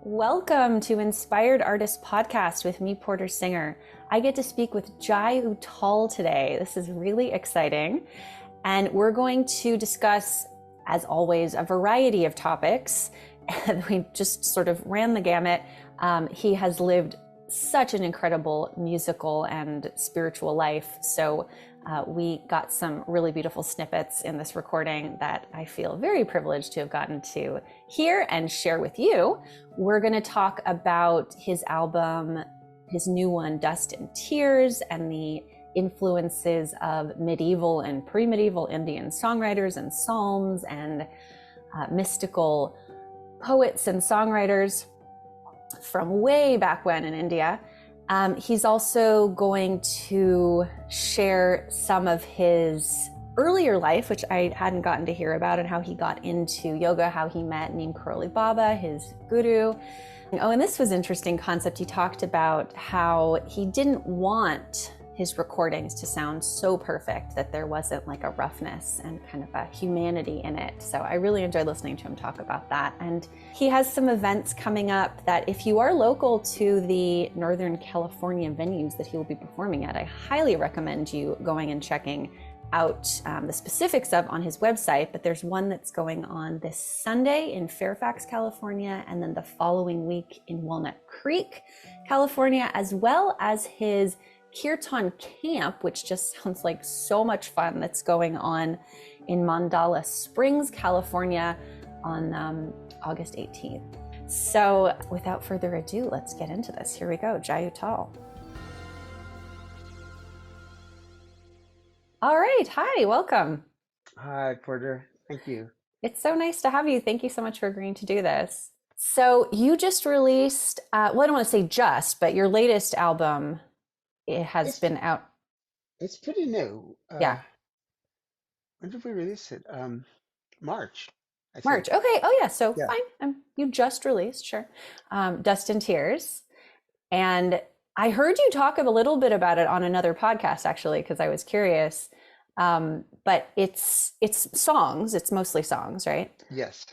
Welcome to Inspired Artist Podcast with me, Porter Singer. I get to speak with Jai Uttal today. This is really exciting. And we're going to discuss, as always, a variety of topics. And we just sort of ran the gamut. He has lived such an incredible musical and spiritual life. So we got some really beautiful snippets in this recording that I feel very privileged to have gotten to hear and share with you. We're going to talk about his album, his new one, Dust and Tears, and the influences of medieval and pre-medieval Indian songwriters and psalms and mystical poets and songwriters from way back when in India. He's also going to share some of his earlier life, which I hadn't gotten to hear about, and how he got into yoga, how he met Neem Karoli Baba, his guru. Oh, and this was an interesting concept. He talked about how he didn't want his recordings to sound so perfect that there wasn't like a roughness and kind of a humanity in it. So I really enjoyed listening to him talk about that. And he has some events coming up that if you are local to the Northern California venues that he will be performing at, I highly recommend you going and checking out the specifics of on his website. But there's one that's going on this Sunday in Fairfax, California, and then the following week in Walnut Creek, California, as well as his kirtan camp, which just sounds like so much fun, that's going on in Mandala Springs, California on August 18th. So without further ado, let's get into this. Here we go, Jai Uttal. All right, hi, welcome. Hi, Porter. Thank you. It's so nice to have you. Thank you so much for agreeing to do this. So you just released, well, I don't want to say just, but your latest album, it has It's been out. it's pretty new. Yeah, When did we release it? March, I March. think. Okay. Oh, yeah. So Yeah. fine. You just released, sure. Dust and Tears. And I heard you talk a little bit about it on another podcast, actually, because I was curious. But it's songs. It's mostly songs, right? Yes.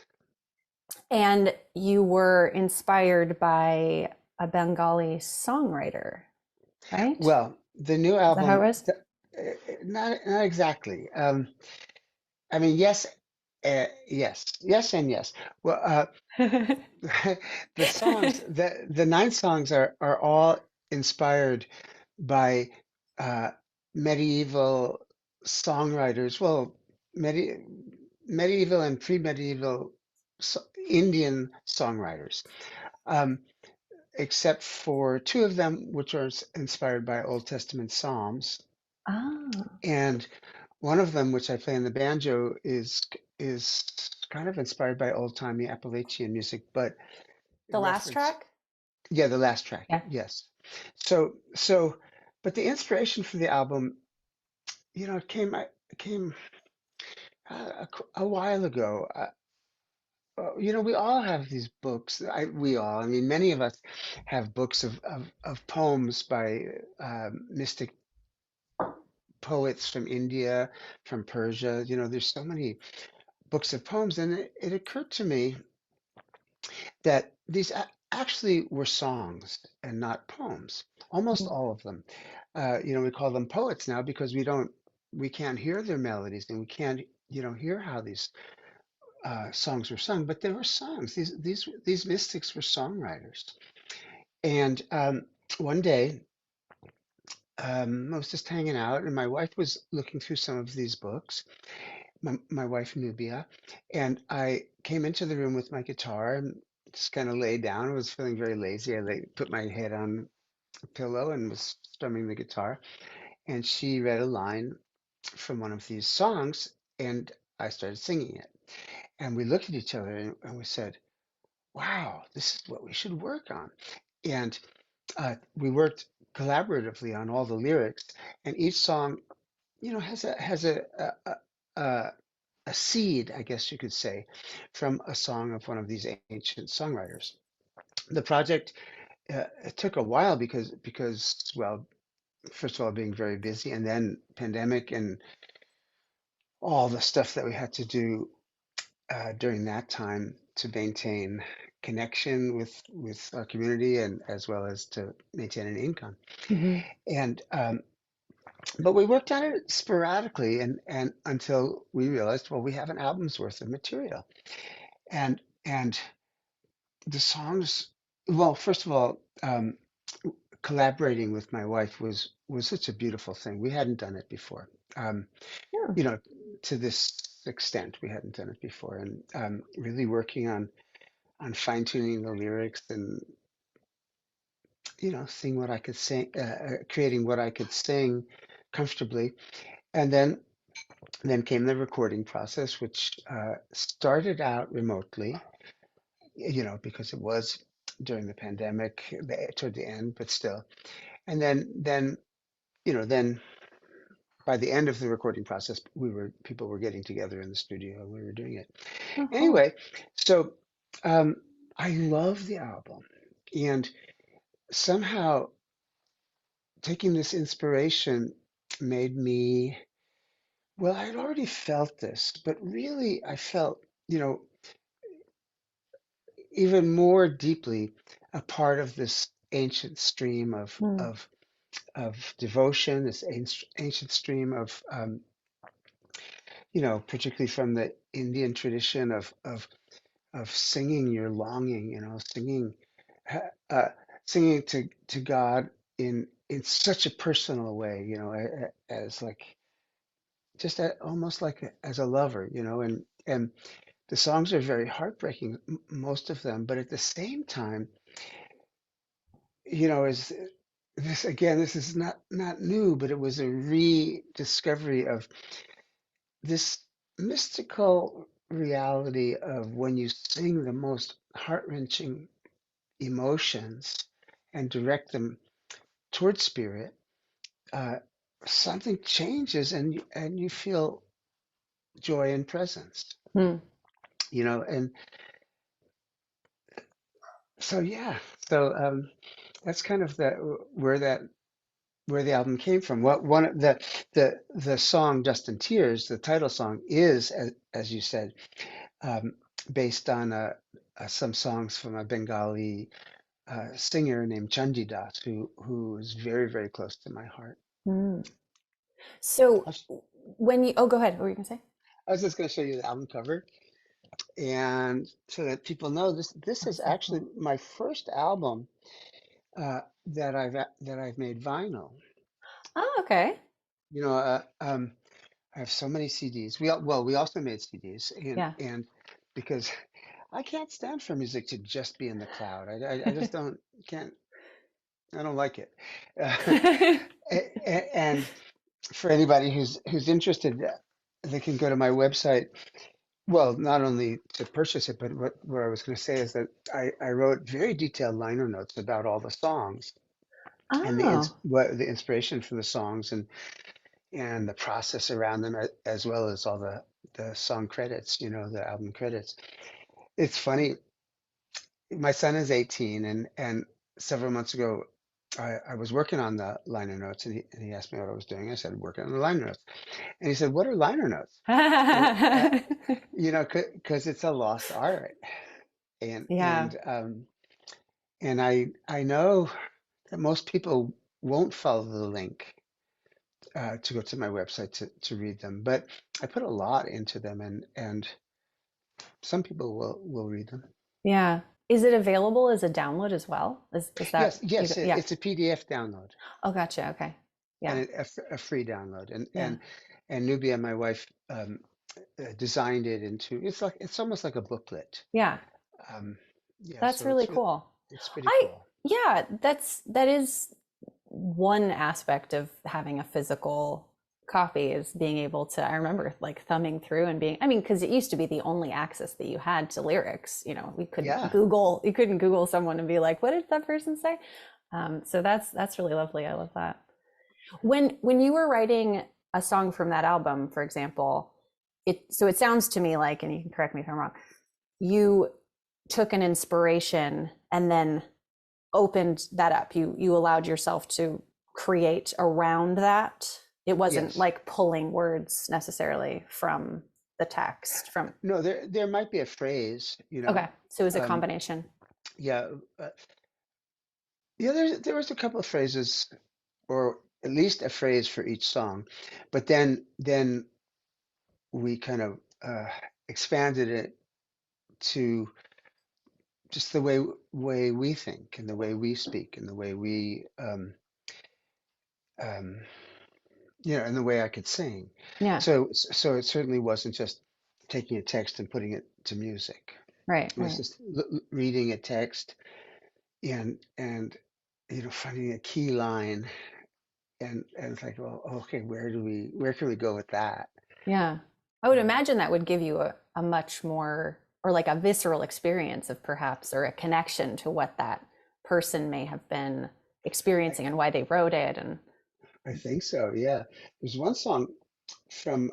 And you were inspired by a Bengali songwriter, right? Is Well, the new that how it album, was? not exactly. I mean, yes, yes, and yes. Well, the songs, the nine songs are all inspired by uh, medieval songwriters. Well, medi medieval and pre-medieval Indian songwriters, um, except for two of them, which are inspired by Old Testament Psalms, Oh, and one of them, which I play in the banjo, is kind of inspired by old-timey Appalachian music, but the last reference, track? yeah, the last track, Yeah. yes. So, but the inspiration for the album, it came a while ago. We all have these books. I mean, many of us have books of poems by mystic poets from India, from Persia. There's so many books of poems, and it occurred to me that these actually were songs and not poems. Almost all of them. We call them poets now because we can't hear their melodies, and we can't, hear how these songs were sung, but they were songs. These mystics were songwriters. And one day, I was just hanging out, and my wife was looking through some of these books. My wife Nubia, and I came into the room with my guitar and just kind of laid down. I was feeling very lazy. Put my head on a pillow and was strumming the guitar. And she read a line from one of these songs, and I started singing it. And we looked at each other and we said, wow, this is what we should work on. And we worked collaboratively on all the lyrics, and each song, has a seed, I guess you could say, from a song of one of these ancient songwriters. The project it took a while because well, first of all, being very busy, and then pandemic and all the stuff that we had to do during that time to maintain connection with our community, and as well as to maintain an income. Hmm. And but we worked on it sporadically, and until we realized, well, we have an album's worth of material. And the songs, well, first of all, collaborating with my wife was such a beautiful thing. We hadn't done it before. Yeah. You know, to this extent, we hadn't done it before, and really working on fine-tuning the lyrics, and seeing what I could sing, creating what I could sing comfortably. And then came the recording process, which started out remotely, because it was during the pandemic, toward the end, but still. And then by the end of the recording process, people were getting together in the studio and we were doing it. Oh, cool. Anyway, so um, I love the album, and somehow taking this inspiration made me, well, I had already felt this, but really I felt, even more deeply a part of this ancient stream Hmm. of devotion, this ancient stream of, particularly from the Indian tradition of singing your longing, uh, singing to God in such a personal way, as like just almost like as a lover, and the songs are very heartbreaking, most of them, but at the same time, is this again, this is not new, but it was a rediscovery of this mystical reality of when you sing the most heart-wrenching emotions and direct them towards spirit, uh, something changes, and you feel joy and presence, Hmm. and so yeah, so that's kind of where the album came from. What one of the song "Dust and Tears," the title song, is, as you said, um, based on some songs from a Bengali singer named Chandidas, who is very, very close to my heart. Hmm. So I was, when you, oh, go ahead. What were you gonna say? I was just going to show you the album cover, and so that people know, this Oh, is so actually cool. my first album that I've made vinyl. Oh, okay. You know, I have so many CDs. We also made CDs, and Yeah. because I can't stand for music to just be in the cloud. I just can't I don't like it. And for anybody who's interested, they can go to my website. Well, not only to purchase it, but what I was going to say is that I wrote very detailed liner notes about all the songs, and Oh. what the inspiration for the songs, and the process around them, as well as all the song credits, the album credits. It's funny. My son is 18, and several months ago, I was working on the liner notes, and he asked me what I was doing. I said, working on the liner notes. And he said, what are liner notes? And, because it's a lost art. And, Yeah. and, um, and I know that most people won't follow the link to go to my website to read them, but I put a lot into them, and some people will read them. Yeah. Is it available as a download as well? Is that Yes, you yes, yeah. it's a PDF download. Oh, gotcha. Okay. And Yeah. a free download, and Yeah. Nubia, my wife, designed it into, it's almost like a booklet. Yeah. um yeah, That's so really cool. it's pretty I cool. yeah, that is one aspect of having a physical copy is being able to, I remember like thumbing through and being, I mean, because it used to be the only access that you had to lyrics. Yeah, You couldn't Google someone and be like, what did that person say? So that's really lovely. I love that. When you were writing a song from that album, for example, it sounds to me like, and you can correct me if I'm wrong, you took an inspiration and then opened that up. You allowed yourself to create around that. It wasn't yes. like pulling words necessarily from the text from No, there might be a phrase, okay. So it was a um combination. yeah, uh, yeah. There was a couple of phrases, or at least a phrase for each song, but then we kind of expanded it to just the way we think and the way we speak and the way we um, and the way I could sing. Yeah. So it certainly wasn't just taking a text and putting it to music. Right. It was Right. just reading a text and finding a key line and it's like, well, okay, where can we go with that? Yeah. I would imagine that would give you a much more, or like a visceral experience of perhaps, or a connection to what that person may have been I, experiencing and why they wrote it. And I think so, yeah. There's one song from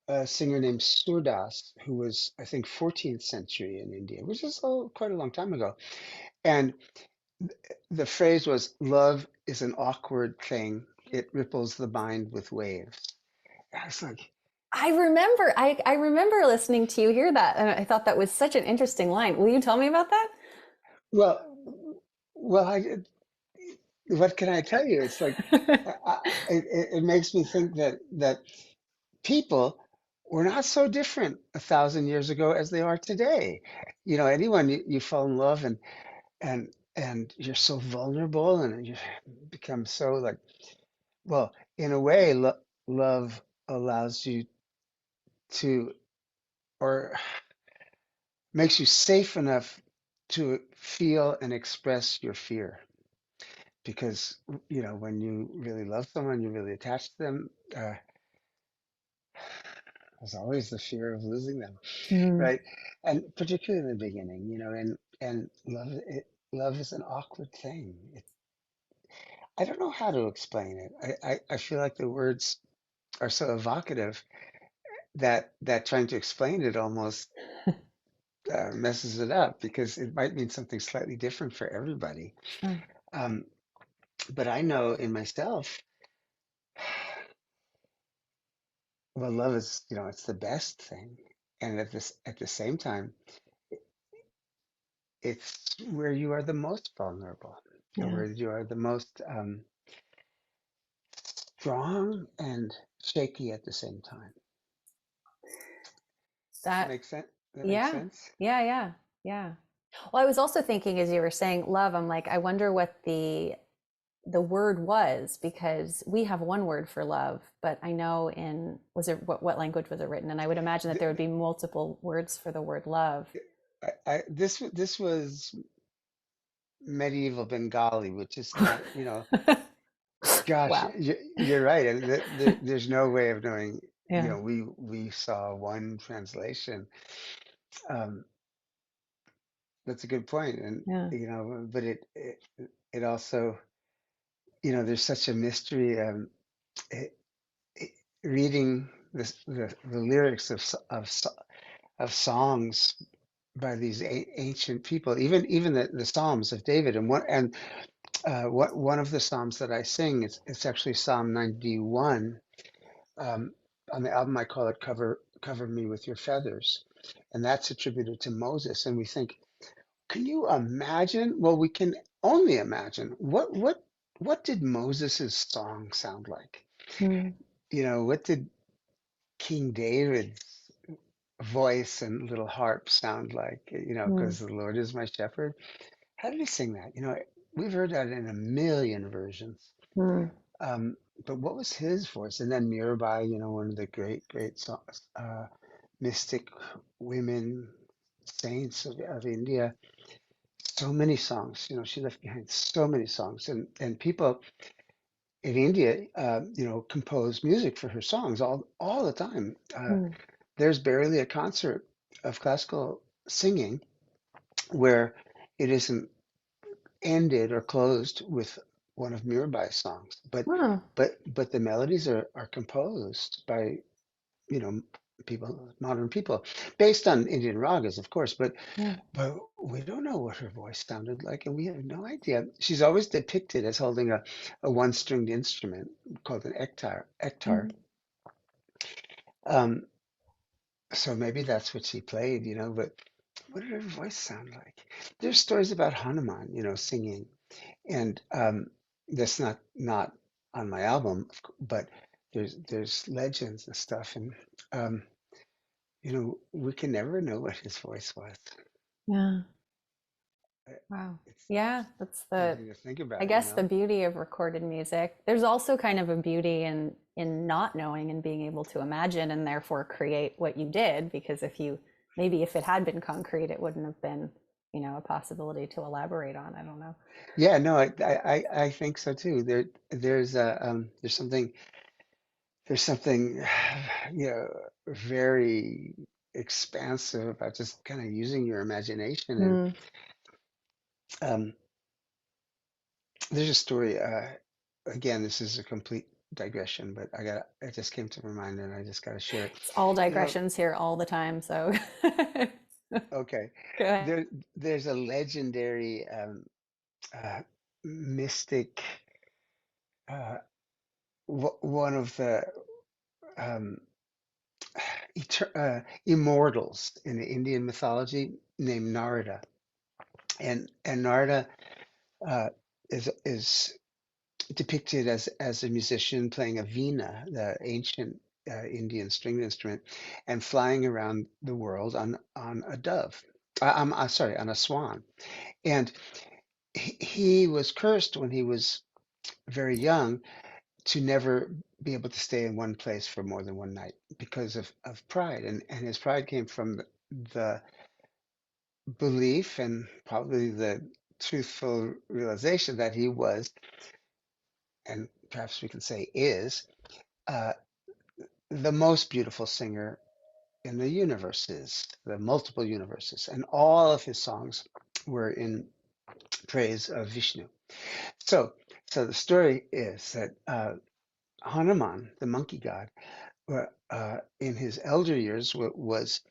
a singer named Surdas, who was, I think, 14th century in India, which is quite a long time ago. And the phrase was, "Love is an awkward thing. It ripples the mind with waves." I was like, I remember listening to you hear that, and I thought that was such an interesting line. Will you tell me about that? well, well, what can I tell you? It's like, it makes me think that people were not so different 1,000 years ago as they are today. Anyone you fall in love and you're so vulnerable and you become so like, well, in a way, love allows you to, or makes you safe enough to feel and express your fear. Because, when you really love someone, you're really attached to them, there's always the fear of losing them, Mm. right? And particularly in the beginning, and love is an awkward thing. I don't know how to explain it. I feel like the words are so evocative that trying to explain it almost messes it up because it might mean something slightly different for everybody. Sure. Um, but I know in myself, well, love is, it's the best thing, and at the same time, it's where you are the most vulnerable, and Yeah. where you are the most strong and shaky at the same time. That, Makes sense? That makes yeah. sense? Yeah. Yeah. Yeah. Well, I was also thinking as you were saying love, I'm like, I wonder what the word was, because we have one word for love, but I know in, was it, what language was it written? And I would imagine that Th- there would be multiple words for the word love. this was medieval Bengali, which is not, gosh, Wow. you're right. And there's no way of knowing. Yeah. We saw one translation. Um, that's a good point, and Yeah. but it also, there's such a mystery. It, it, reading the lyrics of songs by these ancient people, even the Psalms of David, one of the Psalms that I sing, it's actually Psalm 91. Um, on the album, I call it "Cover Me with Your Feathers," and that's attributed to Moses. And we think, can you imagine? Well, we can only imagine what did Moses's song sound like? Mm. What did King David's voice and little harp sound like? Mm. Because the Lord is my shepherd. How did he sing that? We've heard that in a million versions. Mm. Um, but what was his voice? And then Mirabai, one of the great songs, mystic women, saints of India. So many songs, she left behind so many songs, and people in India, compose music for her songs all the time. Mm. There's barely a concert of classical singing where it isn't ended or closed with one of Mirabai's songs. But Oh, but the melodies are composed by, you know, modern people, based on Indian ragas, of course, yeah. but we don't know what her voice sounded like, and we have no idea. She's always depicted as holding a one-stringed instrument called an ektar. Mm. Um, so maybe that's what she played, but what did her voice sound like? There's stories about Hanuman, singing, and that's not on my album, but there's legends and stuff, and um, we can never know what his voice was. Yeah. Uh, Wow. It's Yeah, that's the, something to think I about, guess, the beauty of recorded music. There's also kind of a beauty in not knowing and being able to imagine and therefore create what you did, because maybe if it had been concrete, it wouldn't have been, a possibility to elaborate on. I don't know. Yeah, no, I think so too. There's something very expansive about just kind of using your imagination. And Mm. um, there's a story. Again, this is a complete digression, but it just came to my mind, and I just got to share it. It's all You know, digressions here all the time, so okay, go ahead. there's a legendary uh, mystic, uh, one of the um, immortals in the Indian mythology named Narada, and Narada uh, is depicted as a musician playing a veena, the ancient Indian stringed instrument, and flying around the world on a dove. I'm sorry, on a swan. And he was cursed when he was very young to never be able to stay in one place for more than one night because of pride. And his pride came from the belief and probably the truthful realization that he was, and perhaps we can say is, uh, the most beautiful singer in the universes, the multiple universes. And all of his songs were in praise of Vishnu. So, so the story is that Hanuman, the monkey god, in his elder years was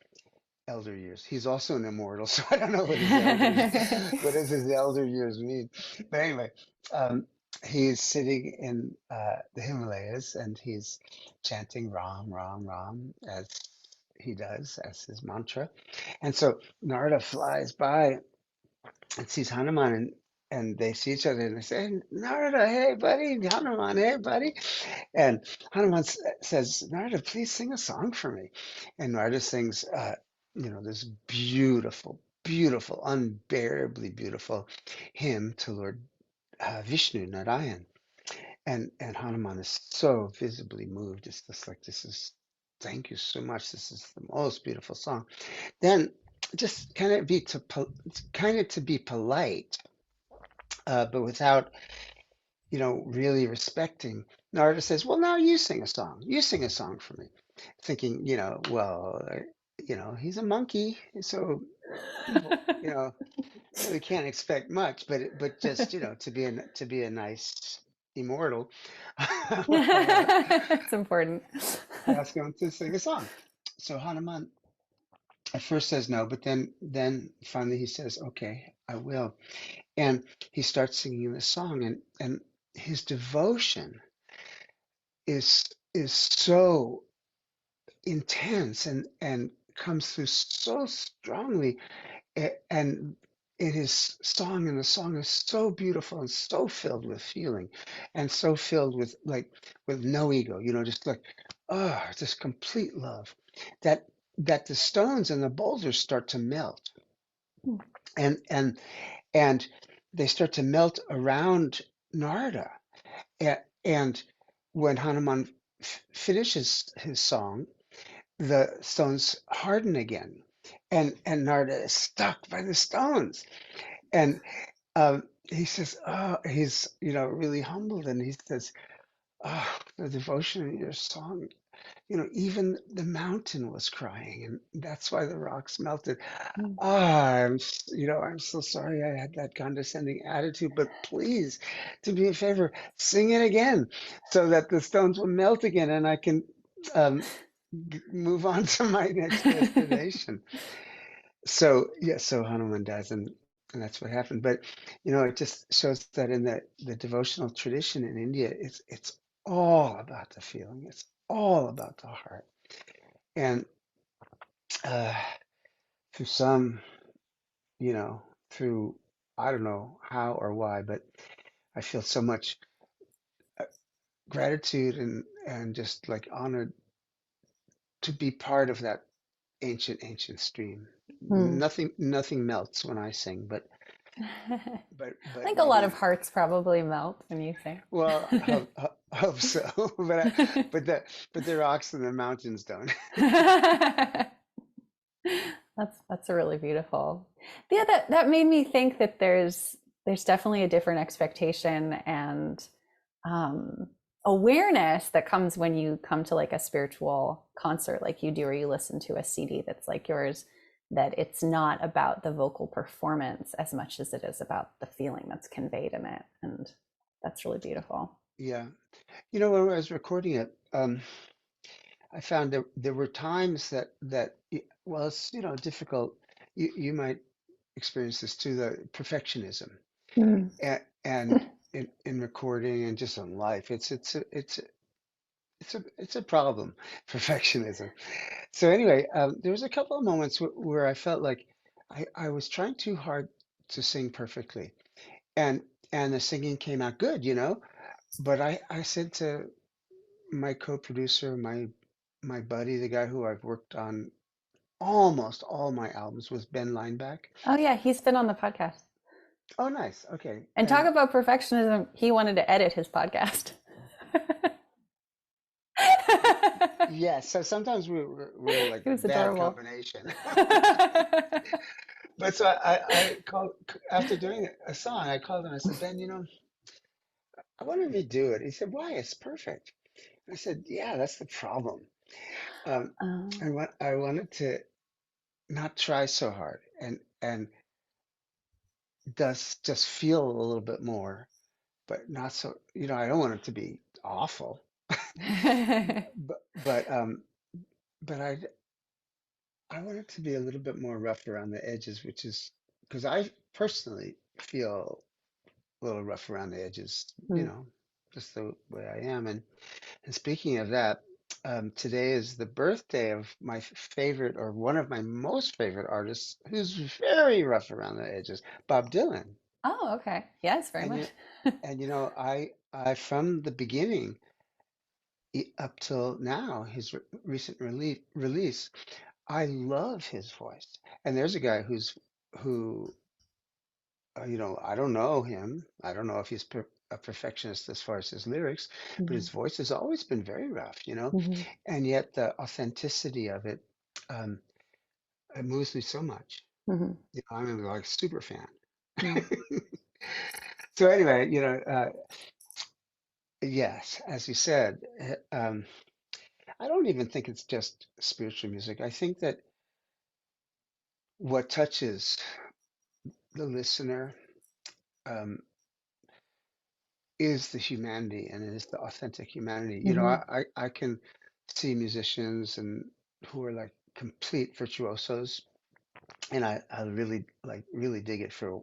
elder years. He's also an immortal, so I don't know what his what does his elder years mean. But anyway, um, he's sitting in the Himalayas and he's chanting Ram, Ram, Ram as he does as his mantra. And so Narada flies by and sees Hanuman, and they see each other and they say, "Hey, Narada, hey buddy, Hanuman, hey buddy." And Hanuman says, "Narada, please sing a song for me." And Narada sings, this beautiful, beautiful, unbearably beautiful hymn to Lord Vishnu, Narayan. And Hanuman is so visibly moved. It's just like, thank you so much. This is the most beautiful song. Then just kind of to be polite, but without really respecting. Narada says, "Well, now you sing a song. You sing a song for me." Thinking, well, he's a monkey, so people, really can't expect much. But just, to be a nice immortal, It's important. ask him to sing a song. So Hanuman at first says no, but then finally he says, "Okay, I will." And he starts singing the song, and his devotion is is so intense and comes through so strongly, and in his song, and the song is so beautiful and so filled with feeling and so filled with no ego, just like, oh, just complete love, that the stones and the boulders start to melt, and and and they start to melt around Narada. And when Hanuman finishes his song, the stones harden again, and Narada is stuck by the stones. And he says, "Oh," he's really humbled, and he says, "Oh, the devotion in your song, even the mountain was crying, and that's why the rocks melted." Ah, I'm so sorry I had that condescending attitude, but please, do me a favor, sing it again so that the stones will melt again and I can um, move on to my next destination. So, yeah, so Hanuman does, and that's what happened. But, it just shows that in the devotional tradition in India, it's all about the feeling. It's all about the heart. And uh, for some, you know, through, I don't know how or why, but I feel so much gratitude and just like honored to be part of that ancient stream. Hmm. Nothing melts when I sing, I but think a lot of maybe, hearts probably melt when you sing. well, hope so. But the rocks and the mountains don't. That's really beautiful. Yeah, that made me think that there's definitely a different expectation and um, awareness that comes when you come to like a spiritual concert like you do, or you listen to a CD that's like yours, that it's not about the vocal performance as much as it is about the feeling that's conveyed in it. And that's really beautiful. Yeah. You know, when I was recording it, I found there were times well, it's, difficult. You might experience this too, the perfectionism Mm. and in recording and just in life. It's a problem, perfectionism. So anyway, there was a couple of moments where I felt like I was trying too hard to sing perfectly, and the singing came out good, But I said to my co-producer, my buddy, the guy who I've worked on almost all my albums with, Ben Lineback. Oh yeah, he's been on the podcast. Oh, nice. Okay. And talk And about perfectionism, he wanted to edit his podcast. yeah, so sometimes we're like He a was bad adorable. combination. But so I called after doing a song. I called him. I said, Ben, I want to redo it. He said, why? It's perfect. I said, yeah, that's the problem. Um, Um, I wanted to not try so hard and just feel a little bit more, but not so. I don't want it to be awful, but but um, but I want it to be a little bit more rough around the edges, which is because I personally feel a little rough around the edges, mm. just the way I am. And speaking of that, today is the birthday of my favorite, or one of my most favorite artists, who's very rough around the edges, Bob Dylan. Oh, okay. Yes, very And much. you, I from the beginning up till now, his recent release, I love his voice. And there's a guy who I don't know him. I don't know if he's a perfectionist as far as his lyrics, but Hmm. his voice has always been very rough. Hmm. And yet the authenticity of it, um, it moves me so much. Hmm. I'm like super fan. Hmm. So anyway, yes, as you said, I don't even think it's just spiritual music. I think that what touches the listener, um, is the humanity, and is the authentic humanity. Hmm. I can see musicians and who are like complete virtuosos, and I really dig it for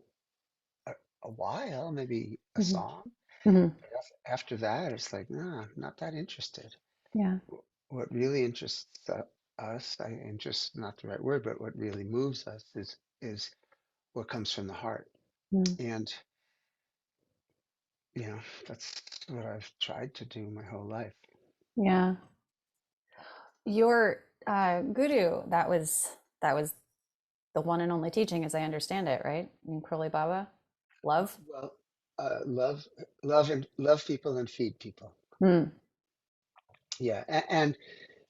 a, a while, maybe a Hmm. song. Hmm. But after that, it's like, nah, I'm not that interested. Yeah. What really interests us, interest not the right word, but what really moves us is what comes from the heart. Mm. And that's what I've tried to do my whole life. Yeah. Your guru, that was the one and only teaching, as I understand it, right? Neem Karoli Baba, love. Well, love people and feed people. Mm. Yeah, and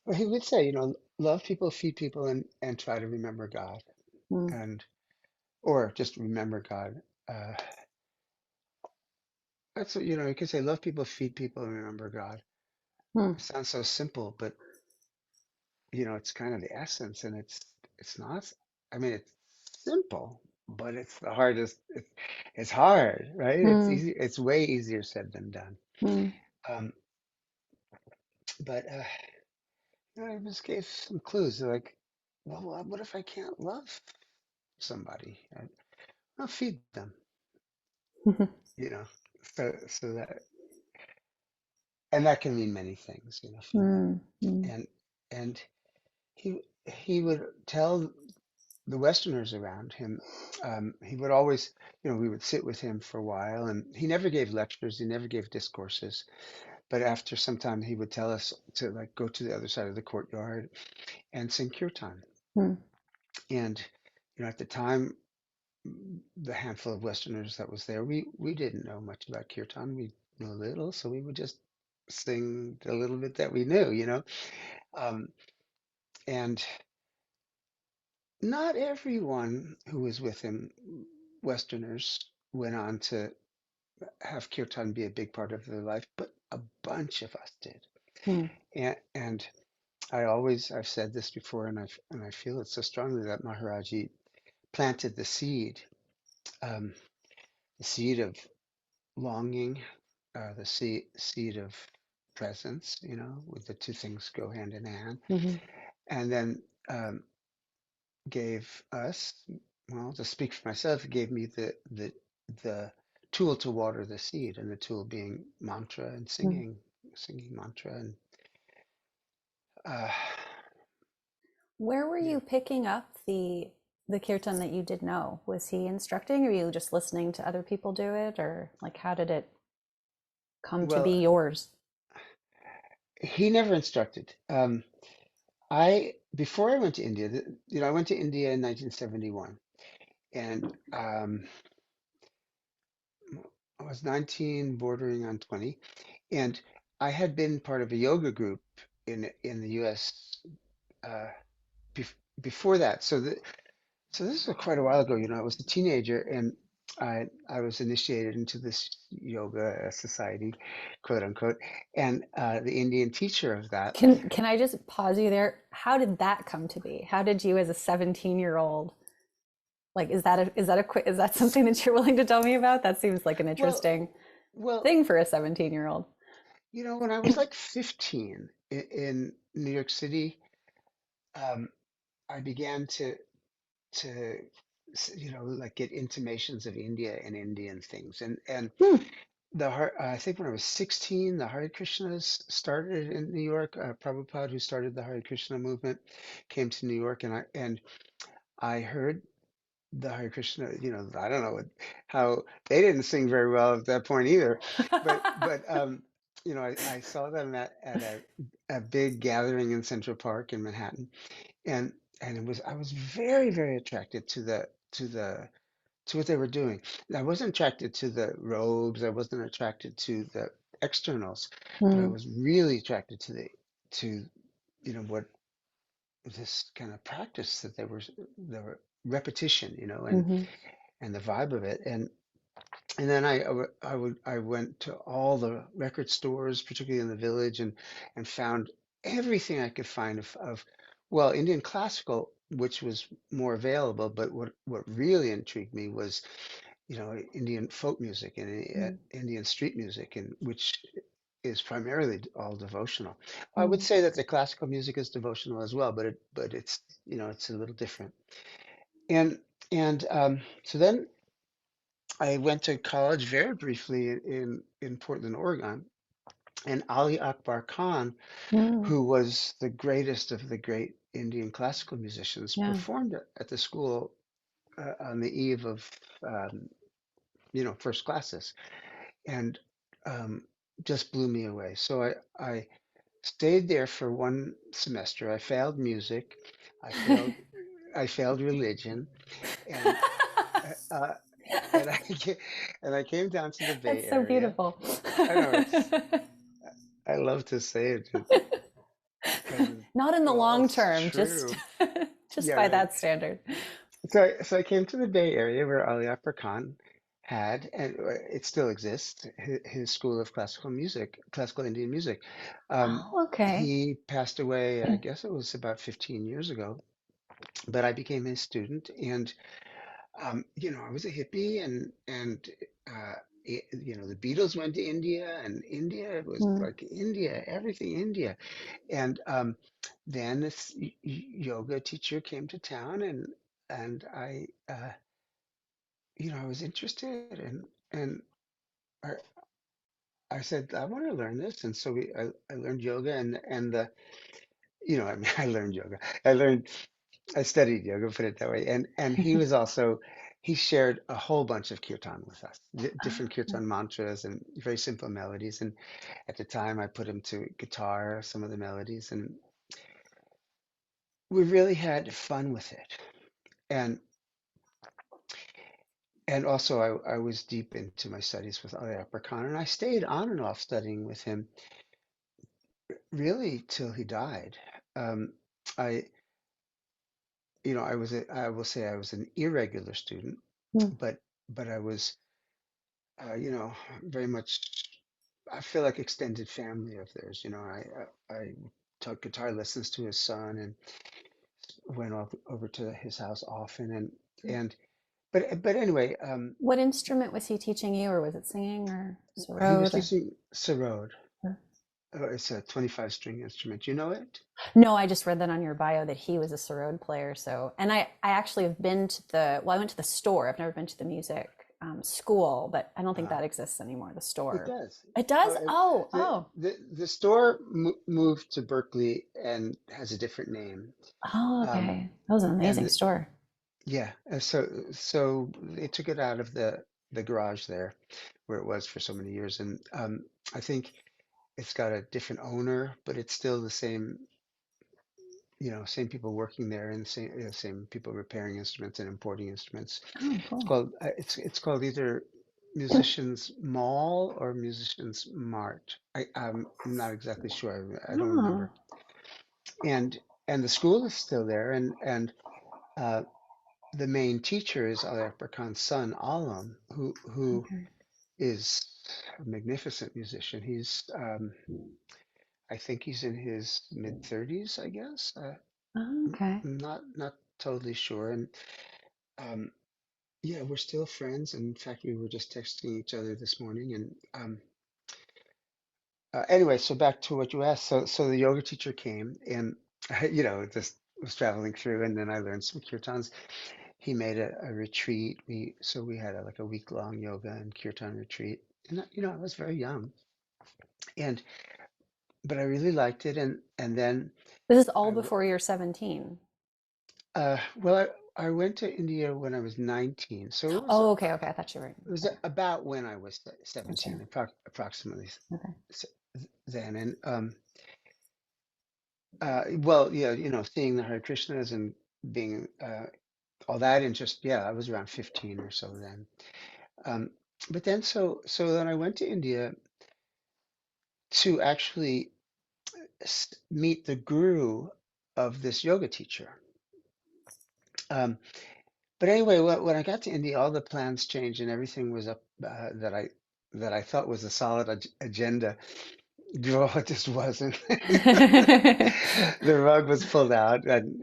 well, he would say, love people, feed people, and try to remember God, Mm. and or just remember God. Uh, that's what you could say. Love people, feed people, and remember God. Mm. It sounds so simple, but it's kind of the essence, and it's not. I mean, it's simple, but it's the hardest. It's hard, right? It's Mm. easy. It's way easier said than done. Mm. Um, but I just gave some clues. They're like, well, what if I can't love somebody? I'll feed them, you know. So that, and that can mean many things, feed them. Mm. Mm. And he he would tell. the Westerners around him, he would always, we would sit with him for a while, and he never gave lectures, he never gave discourses. But after some time, he would tell us to like go to the other side of the courtyard and sing kirtan. Hmm. And at the time, the handful of Westerners that was there, we didn't know much about kirtan. We knew a little, so we would just sing the little bit that we knew. Um, and not everyone who was with him, Westerners, went on to have kirtan be a big part of their life, but a bunch of us did. Hmm. And I've said this before, and I feel it so strongly that Maharaji planted um, the seed of longing, the seed of presence, with the two things go hand in hand, Hmm. and then gave us, well, to speak for myself, it gave me the tool to water the seed, and the tool being mantra and Hmm. singing mantra, and uh, Where were yeah. you picking up the kirtan that you did know? Was he instructing, or were you just listening to other people do it, or like how did it come to Well, be yours? he never instructed. I before I went to India, I went to India in 1971, and I was 19, bordering on 20, and I had been part of a yoga group in the U.S. Uh, before that. So this was quite a while ago. I was a teenager, and I was initiated into this yoga society, quote unquote, and the Indian teacher of that. Can I just pause you there? How did that come to be? How did you as a 17-year-old, like, is that something that you're willing to tell me about? That seems like an Well, interesting well, thing for a 17-year-old. when I was like 15 in New York City, um, I began to like get intimations of India and Indian things, and Hmm. I think when I was 16, the Hare Krishnas started in New York. Prabhupada, who started the Hare Krishna movement, came to New York, and I heard the Hare Krishna. I don't know how they didn't sing very well at that point either, but I saw them at a big gathering in Central Park in Manhattan, and I was very, very attracted to what they were doing. I wasn't attracted to the robes. I wasn't attracted to the externals, but I Hmm. was really attracted to what this kind of practice that they were repetition, Hmm. and the vibe of it. And then I went to all the record stores, particularly in the village, and found everything I could find of well, Indian classical, which was more available. But what really intrigued me was Indian folk music and Indian street music, and which is primarily all devotional. I would Hmm. say that the classical music is devotional as well, but it's it's a little different. And so then I went to college very briefly in Portland, Oregon, and Ali Akbar Khan, Hmm. who was the greatest of the great Indian classical musicians, Yeah. performed at the school on the eve of um, first classes, and um, just blew me away. So I stayed there for one semester. I failed music, I failed I failed religion, and uh, and I came down to the Bay That's so Area. beautiful. I know I love to say it because Not in the well, long it's term, just true. just Yeah, by right. that standard. So I came to the Bay Area where Ali Akbar Khan had, and it still exists, his school of classical music, classical Indian music. Oh, okay. He passed away, I guess it was about 15 years ago, but I became his student, and I was a hippie, and the Beatles went to India, and India was Hmm. like India, everything India. And then this yoga teacher came to town, and I was interested, and I, I said I want to learn this, and so I learned yoga, and I mean I learned yoga. I learned. I studied yoga, put it that way. And he was also, he shared a whole bunch of kirtan with us, different Oh, kirtan mantras and very simple melodies. And at the time, I put him to guitar, some of the melodies, and we really had fun with it. And and also, I was deep into my studies with Akbar Khan, and I stayed on and off studying with him really till he died. Um, I, I will say I was an irregular student, mm. but I was, very much. I feel like extended family of theirs. I took guitar lessons to his son and went over to his house often, and but anyway, What instrument was he teaching you, or was it singing or he was sarod? teaching sarod. Or- It's a 25 string instrument. You know it? No, I just read that on your bio that he was a sarod player. So, and I actually have been to I went to the store. I've never been to the music school, but I don't think Uh, that exists anymore. The it store. does. It does? And Oh, oh, the store moved to Berkeley and has a different name. oh, Um, okay. That was an and amazing store. yeah, so they took it out of the garage there where it was for so many years, and I think it's got a different owner, but it's still the same, same people working there and the same people repairing instruments and importing instruments. Oh, It's cool. called it's called either Musicians Mall or Musicians Mart. I'm not exactly sure. I don't Oh, remember. And the school is still there, and uh, the main teacher is Ali Akbar Khan's son, Alam, who okay. is a magnificent musician. I think he's in his mid 30s, I guess. Oh, okay. Not totally sure. And um, yeah, we're still friends. And in fact, we were just texting each other this morning. And anyway, so back to what you asked. So the yoga teacher came, and just was traveling through, and then I learned some kirtans. He made a retreat. We had like a week-long yoga and kirtan retreat. And I was very young, and but I really liked it. And then This is all I w- before you're 17. well, I went to India when I was 19, so Oh, okay, okay. I thought you were. it was Okay, about when I was gotcha. 17, approximately Okay. s- then. And well, yeah, seeing the Hare Krishnas and being all that, and just yeah, I was around 15 or so then. Um, but then then I went to India to actually meet the guru of this yoga teacher. Um, but anyway, when I got to India, all the plans changed and everything was up that I thought was a solid agenda. Well, it just wasn't. The rug was pulled out, and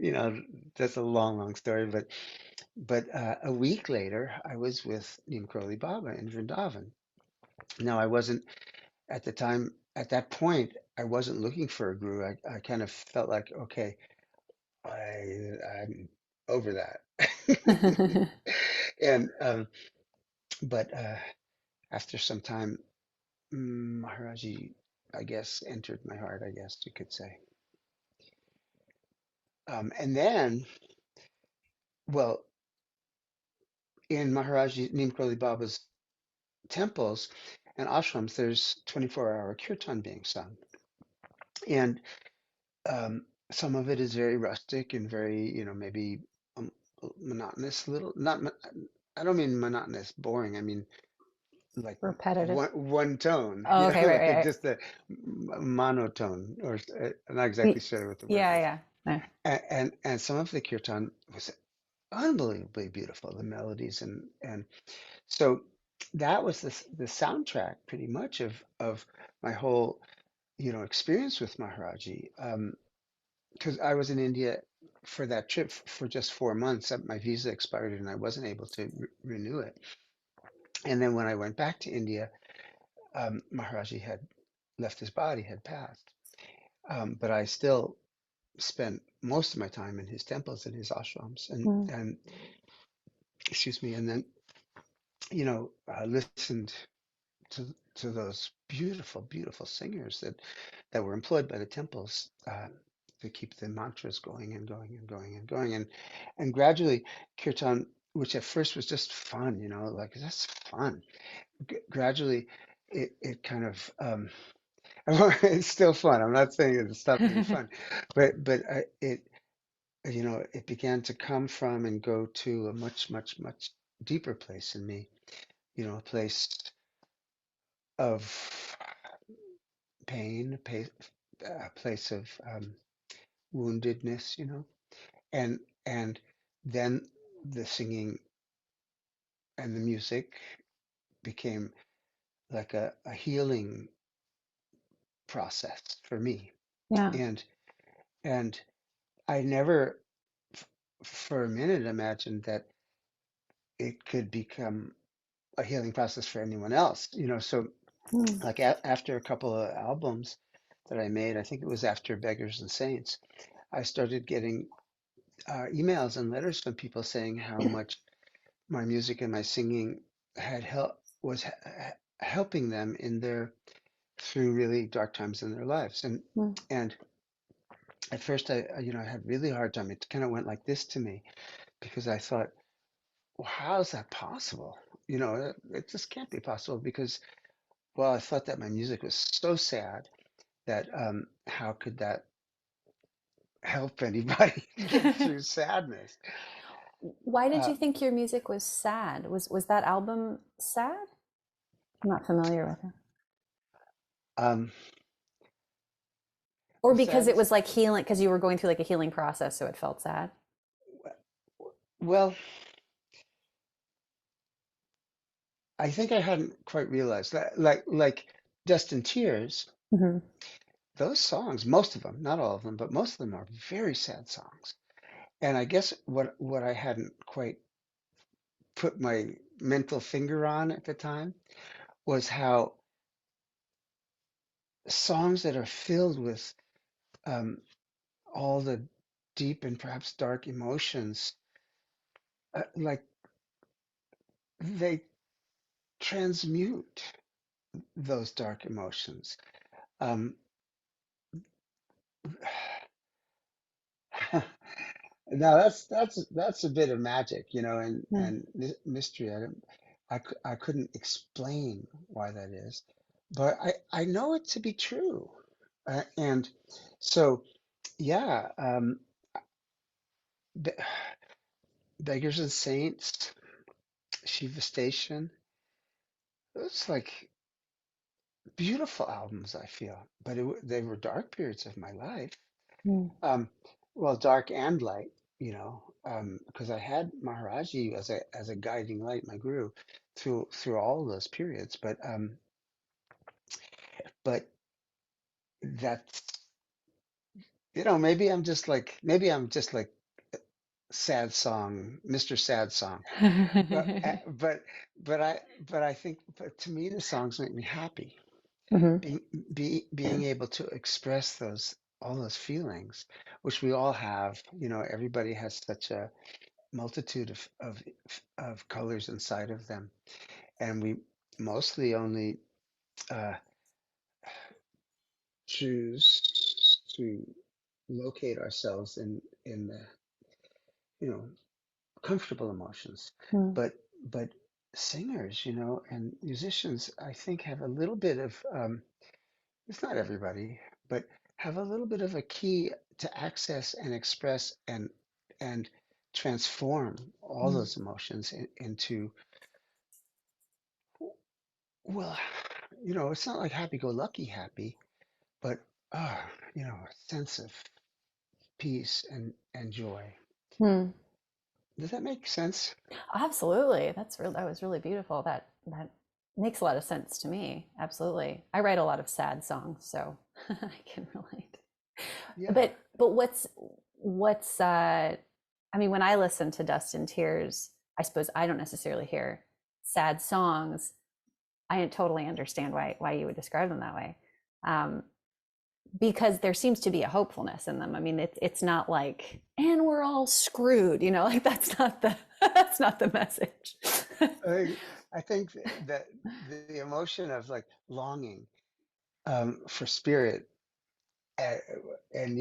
that's a long story. But a week later, I was with Neem Karoli Baba in Vrindavan. Now, I wasn't at the time. At that point, I wasn't looking for a guru. I kind of felt like, okay, I'm over that. And but after some time, Maharaji, I guess, entered my heart. I guess you could say. And then, well, in Maharaji Neem Karoli Baba's temples and ashrams, there's 24-hour kirtan being sung, and some of it is very rustic and very, maybe um, monotonous. Little, not. I don't mean monotonous, boring. I mean like Repetitive. one tone, Oh, okay, right, like right, just a monotone, or I'm not right. exactly sure what the word Yeah, is. yeah. No. And some of the kirtan was unbelievably beautiful, the melodies and so that was the soundtrack pretty much of my whole experience with Maharaji. Because I was in India for that trip for just 4 months. My visa expired and I wasn't able to renew it. And then when I went back to India, Maharaji had left his body, had passed. But I still spent most of my time in his temples and his ashrams, Mm. and excuse me, and then listened to those beautiful, beautiful singers that were employed by the temples. to keep the mantras going and going and going and going. And gradually kirtan, which at first was just fun, like that's fun. Gradually it kind of it's still fun. I'm not saying it stopped being fun, but it began to come from and go to a much, much, much deeper place in me, a place of pain, a place of woundedness, and then the singing and the music became like a healing process for me. Yeah. And and I never for a minute imagined that it could become a healing process for anyone else, so Mm. like after a couple of albums that I made, I think it was after Beggars and Saints, I started getting emails and letters from people saying how much my music and my singing had helping them in their through really dark times in their lives. Mm. And at first I had really hard time. It kind of went like this to me because I thought, well, how is that possible? It just can't be possible because, well, I thought that my music was so sad that how could that help anybody get through sadness? Why did Uh, you think your music was sad? Was that album sad? I'm not familiar with it. um, Or because it sadness. was like healing, because you were going through like a healing process, so it felt sad. Well, I think I hadn't quite realized that, like Dust and Tears, Hmm. those songs, most of them, not all of them, but most of them are very sad songs. And I guess what I hadn't quite put my mental finger on at the time was how songs that are filled with um, all the deep and perhaps dark emotions, like they transmute those dark emotions. Um, now that's a bit of magic, Mm. and mystery. I couldn't explain why that is, but I know it to be true, and so yeah, Be Beggars and Saints, Shiva Station, it's like beautiful albums. I feel, but they were dark periods of my life. Mm. Um, well, dark and light, because I had Maharaji as a guiding light, my guru, through all those periods. But that's maybe I'm just like sad song, Mr. Sad Song. But uh, but but I think but to me the songs make me happy. Hmm. Being being able to express those all those feelings, which we all have. Everybody has such a multitude of colors inside of them, and we mostly only uh, choose to locate ourselves in the you know comfortable emotions, Mm. but but singers, and musicians, I think have a little bit of it's not everybody, but have a little bit of a key to access and express and transform all Mm. those emotions into well, it's not like happy-go-lucky happy, but a sense of peace and joy. Mm. Does that make sense? Absolutely. That was really beautiful. That makes a lot of sense to me. Absolutely. I write a lot of sad songs, so I can relate. Yeah. But what's I mean, when I listen to Dust and Tears, I suppose I don't necessarily hear sad songs. I totally understand why you would describe them that way. Um, because there seems to be a hopefulness in them. I mean, it's not like, and we're all screwed, like that's not the that's not the message. I, I think that the emotion of like longing for spirit, uh, and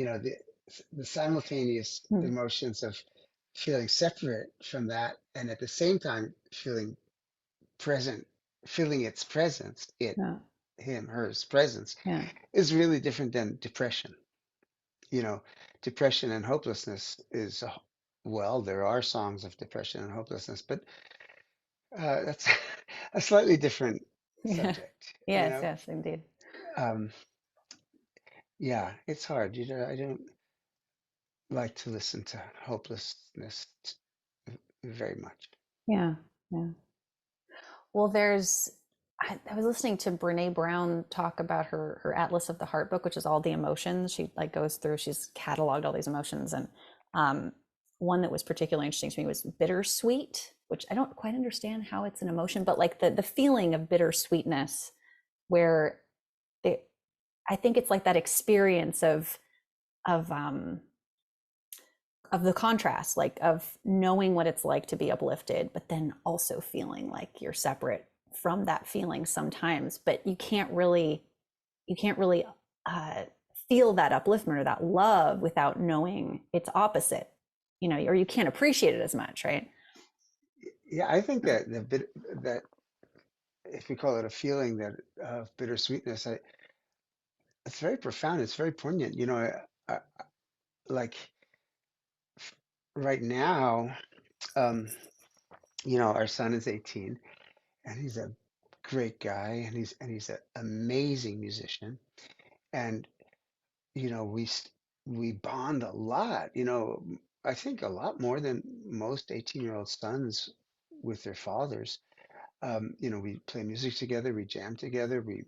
the simultaneous Hmm. emotions of feeling separate from that, and at the same time feeling present, feeling its presence, Yeah. him, hers presence, Yeah. is really different than depression. You know, depression and hopelessness is, well, there are songs of depression and hopelessness, but that's a slightly different Yeah. subject, you Yes, know? yes, indeed. Um, yeah, it's hard. I don't like to listen to hopelessness very much. Yeah. Yeah. Well, I was listening to Brene Brown talk about her Atlas of the Heart book, which is all the emotions she like goes through. She's cataloged all these emotions, and um, one that was particularly interesting to me was bittersweet, which I don't quite understand how it's an emotion, but like the feeling of bittersweetness, where it, I think it's like that experience of um, of the contrast, like of knowing what it's like to be uplifted, but then also feeling like you're separate from that feeling sometimes, but you can't really uh, feel that upliftment or that love without knowing its opposite, or you can't appreciate it as much, right? Yeah, I think that that if we call it a feeling that of bittersweetness, it's very profound. It's very poignant. Like right now, um, our son is 18, and he's a great guy, and he's an amazing musician, and you know, we s- we bond a lot. I think a lot more than most 18-year-old sons with their fathers. We play music together, we jam together, we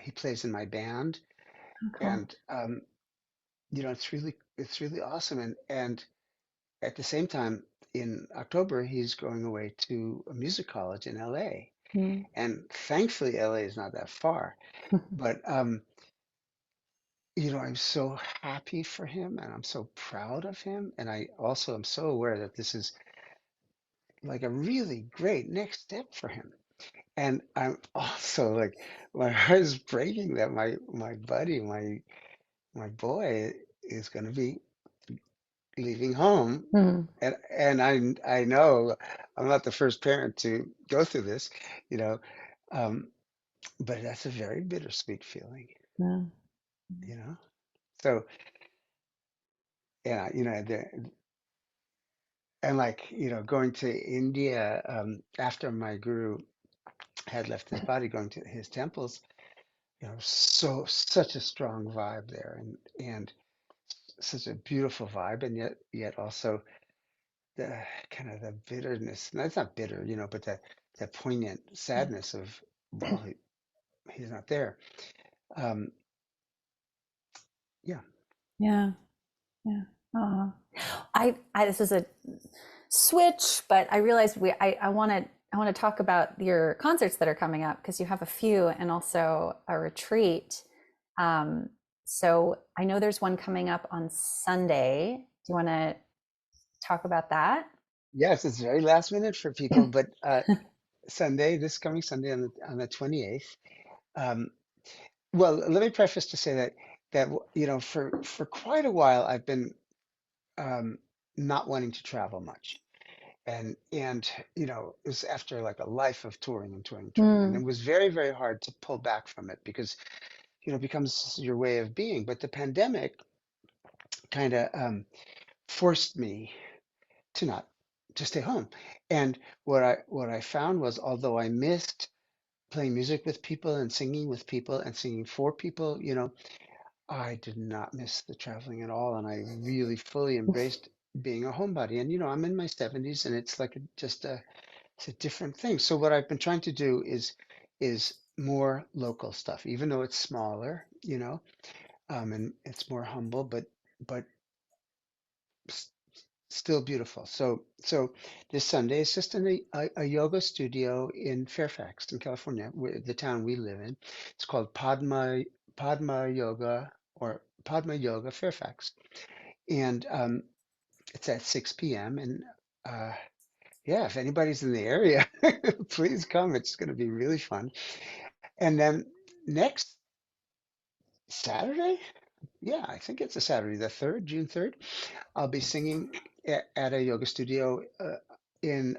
he plays in my band, Oh, cool. and it's really awesome. And at the same time, in October, he's going away to a music college in LA. Mm. And thankfully, LA is not that far. But I'm so happy for him and I'm so proud of him. And I also am so aware that this is like a really great next step for him. And I'm also like, my heart is breaking that my buddy, my boy is going to be leaving home. Mm. And I know I'm not the first parent to go through this, you know, um, but that's a very bittersweet feeling, Yeah. you know. So yeah, and like going to India after my guru had left his body, going to his temples, so such a strong vibe there, and such a beautiful vibe, and yet also the kind of the bitterness. No, it's not bitter, but that poignant sadness of, well, he's not there. Um, yeah. Yeah. Yeah. Aw. I this is a switch, but I realized I want to talk about your concerts that are coming up because you have a few and also a retreat. Um, so I know there's one coming up on Sunday. Do you want to talk about that? Yes, it's very last minute for people, but this coming Sunday on the 28th. Um, well, let me preface to say that for quite a while I've been um, not wanting to travel much, and it was after like a life of touring and touring and touring, and Mm, it was very, very hard to pull back from it because it becomes your way of being. But the pandemic kind of forced me to not to stay home, and what I found was, although I missed playing music with people and singing for people, I did not miss the traveling at all, and I really fully embraced being a homebody. And I'm in my 70s, and it's like it's a different thing. So what I've been trying to do is more local stuff, even though it's smaller, and it's more humble, but s- still beautiful. So this Sunday is just in a yoga studio in Fairfax, in California, the town we live in. It's called Padma Yoga or Padma Yoga Fairfax, and it's at 6 p.m. And uh, yeah, if anybody's in the area, please come. It's going to be really fun. And then next Saturday. Yeah, I think it's a Saturday, the 3rd, June 3rd. I'll be singing at a yoga studio in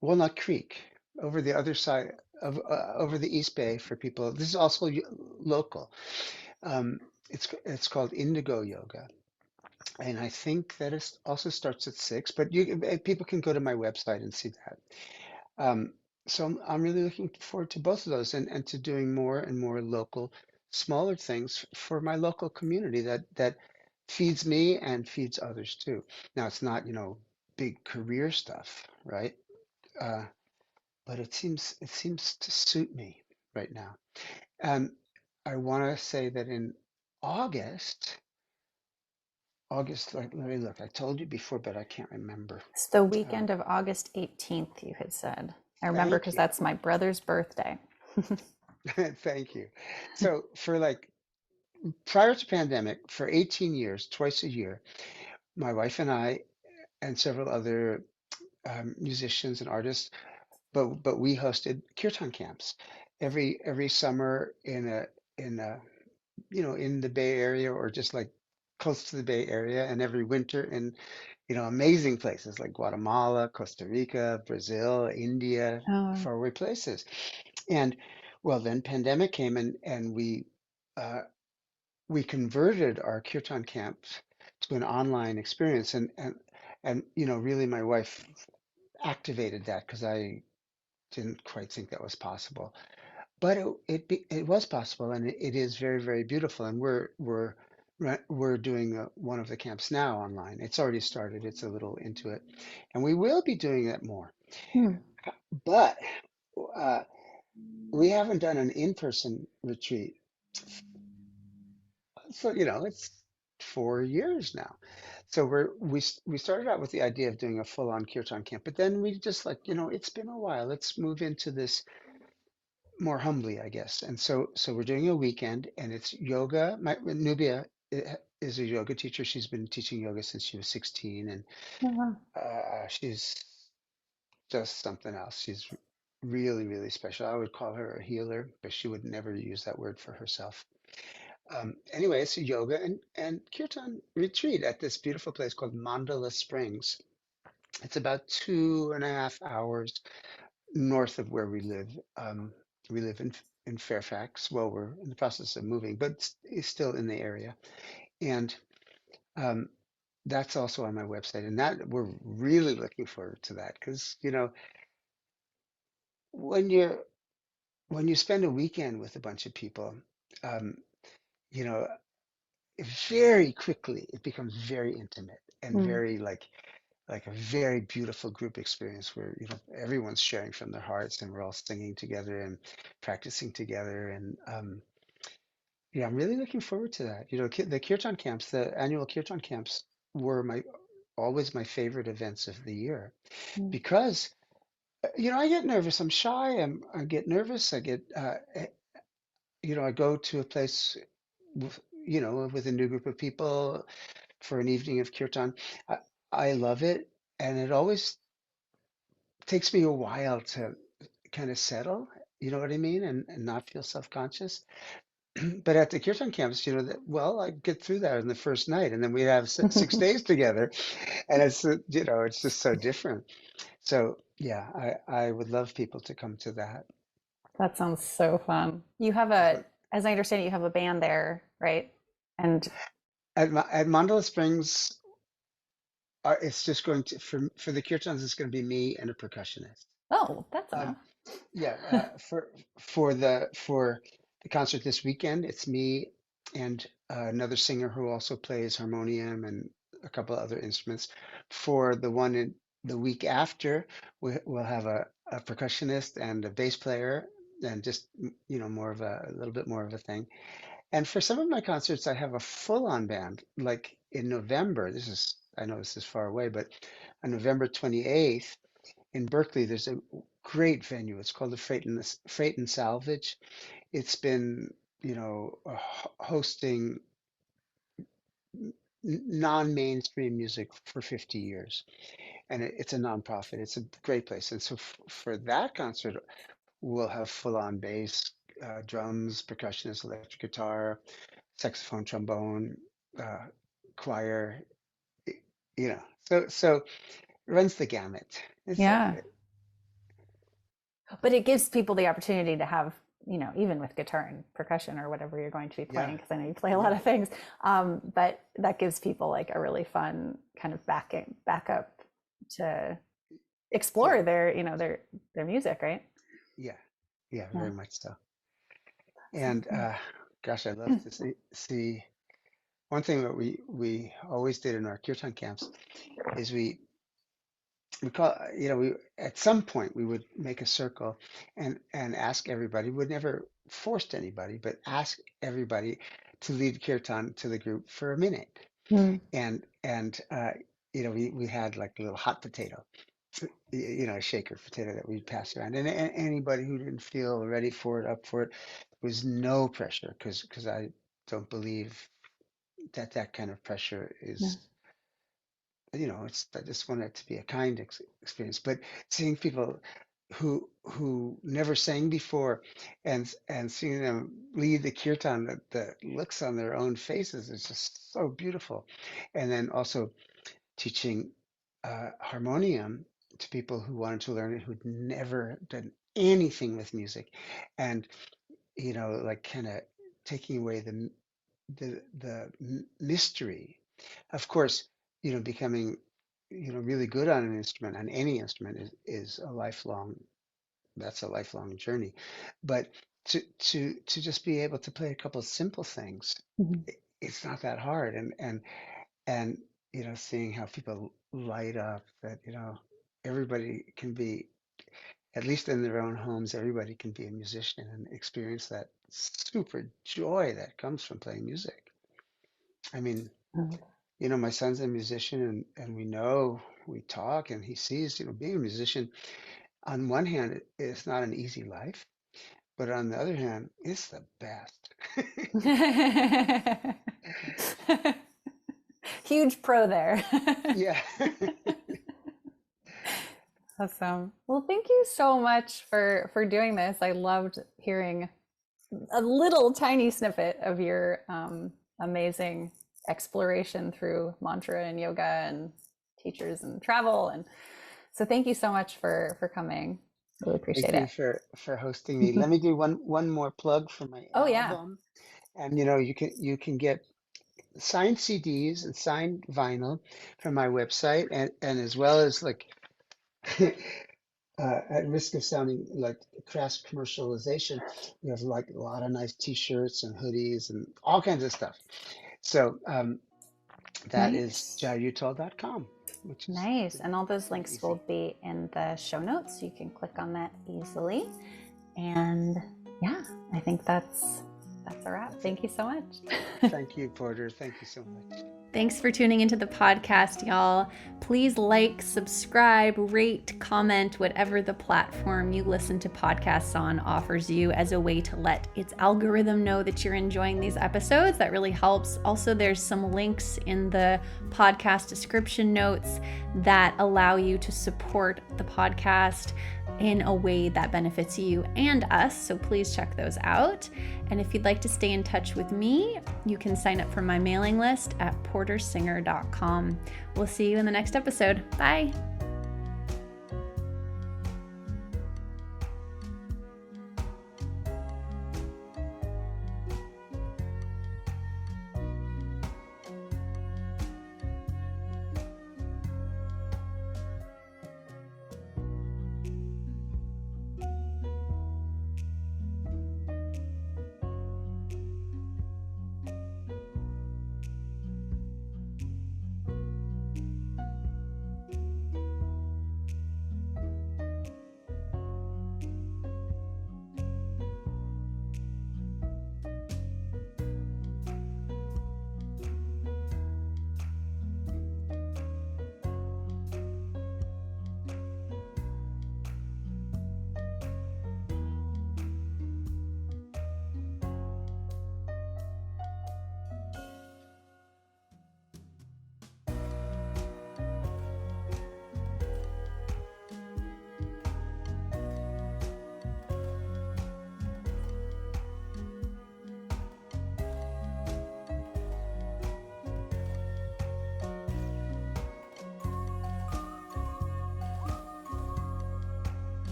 Walnut Creek, over the other side of over the East Bay for people. This is also local. Um, it's called Indigo Yoga, and I think that it also starts at 6. But people can go to my website and see that. Um, so I'm really looking forward to both of those, and to doing more and more local, smaller things for my local community that feeds me and feeds others too. Now it's not, big career stuff, right? Uh, but it seems to suit me right now. Um, I want to say that in August, let me look. I told you before, but I can't remember. It's the Um, weekend of August 18th, you had said. I remember Thank because you. that's my brother's birthday. Thank you. So for like prior to pandemic, for 18 years, twice a year, my wife and I and several other musicians and artists, but we hosted kirtan camps every summer in a in the Bay Area, or just like close to the Bay Area, and every winter in amazing places like Guatemala, Costa Rica, Brazil, India, Oh, faraway places. And well, then pandemic came, and uh, we converted our kirtan camps to an online experience, and really my wife activated that because I didn't quite think that was possible, but it was possible, and it is very, very beautiful. And we're doing one of the camps now online. It's already started. It's a little into it, and we will be doing it more. hmm. But uh, we haven't done an in-person retreat, so it's 4 years now. So we started out with the idea of doing a full-on kirtan camp, but then we just like, it's been a while. Let's move into this more humbly, I guess. And so we're doing a weekend, and it's yoga. My Nubia is a yoga teacher. She's been teaching yoga since she was 16, and Oh, wow. she's just something else. She's really, really special. I would call her a healer, but she would never use that word for herself. Anyway, it's a yoga and kirtan retreat at this beautiful place called Mandala Springs. It's about 2.5 hours north of where we live. We live in Fairfax. Well, we're in the process of moving, but it's still in the area. And um, that's also on my website. And that we're really looking forward to that because, when you're when you spend a weekend with a bunch of people, um, you know, very quickly it becomes very intimate and Hmm. very like a very beautiful group experience where everyone's sharing from their hearts, and we're all singing together and practicing together. And yeah, I'm really looking forward to that. The kirtan camps, the annual kirtan camps, were my always my favorite events of the year Hmm. because I get nervous. I'm shy. I get nervous. I go to a place with, with a new group of people for an evening of kirtan. I, I love it, and it always takes me a while to kind of settle. You know what I mean, and not feel self-conscious. But at the kirtan camps, well, I get through that in the first night, and then we have 6 days together, and it's just so different. So yeah, I would love people to come to that. That sounds so fun. You have So as I understand it, you have a band there, right? And at Mandala Springs, it's just going to for the kirtans, it's going to be me and a percussionist. oh, that's Um, enough. yeah, for the concert this weekend, it's me and another singer who also plays harmonium and a couple other instruments. For the one in the week after, we'll have a percussionist and a bass player, and just more of a little bit more of a thing. And for some of my concerts, I have a full-on band. Like in November, I know this is far away, but on November 28th in Berkeley, there's a great venue. It's called the Freight and Salvage. It's been, hosting non-mainstream music for 50 years, and it's a nonprofit. It's a great place. And so for that concert, we'll have full-on bass, drums, percussionist, electric guitar, saxophone, trombone, uh, choir, y- so it runs the gamut. It's Yeah. But it gives people the opportunity to have, even with guitar and percussion or whatever you're going to be yeah, playing, because I know you play a lot yeah, of things. But that gives people like a really fun kind of backup to yeah, explore their music, right? yeah, yeah, Yeah. very much so. So And cool. gosh, I love to see one thing that we always did in our kirtan camps is we call we at some point we would make a circle and ask everybody. We would never forced anybody, but ask everybody to lead kirtan to the group for a minute. Mm. And we had like a little hot potato, a shaker potato that we'd pass around, and anybody who didn't feel ready for it, up for it, was no pressure, because I don't believe that kind of pressure Yeah. is, I just want it to be a kind experience. But seeing people who never sang before, and seeing them lead the kirtan, the looks on their own faces is just so beautiful. And then also teaching harmonium to people who wanted to learn it, who'd never done anything with music, and like kind of taking away the mystery. Of course, becoming really good on an instrument, on any instrument, is a lifelong, that's a lifelong journey. But to just be able to play a couple of simple things, Mhm. it's not that hard. And seeing how people light up, that everybody can be, at least in their own homes, everybody can be a musician and experience that super joy that comes from playing music. I mean, Mm. my son's a musician, and we talk, and he sees, being a musician, on one hand, it's not an easy life, but on the other hand, it's the best. Huge pro there. Yeah. Awesome. Well, thank you so much for doing this. I loved hearing a little tiny snippet of your amazing exploration through mantra and yoga and teachers and travel. And so thank you so much for coming. Really Thank appreciate you it. for hosting me. Let me do one more plug for my Oh yeah. album. And you can get signed CDs and signed vinyl from my website, and as well as, like, at risk of sounding like crass commercialization, we have like a lot of nice t-shirts and hoodies and all kinds of stuff. So that is Nice. jayuttal.com, which is Nice. And all those pretty links will easy. be in the show notes. So you can click on that easily. And yeah, I think that's a wrap. That's it. Thank you so much. Thank you, Porter. Thank you so much. Thanks for tuning into the podcast, y'all. Please like, subscribe, rate, comment, whatever the platform you listen to podcasts on offers you, as a way to let its algorithm know that you're enjoying these episodes. That really helps. Also, there's some links in the podcast description notes that allow you to support the podcast in a way that benefits you and us. So please check those out. And if you'd like to stay in touch with me, you can sign up for my mailing list at portersinger.com. We'll see you in the next episode. Bye.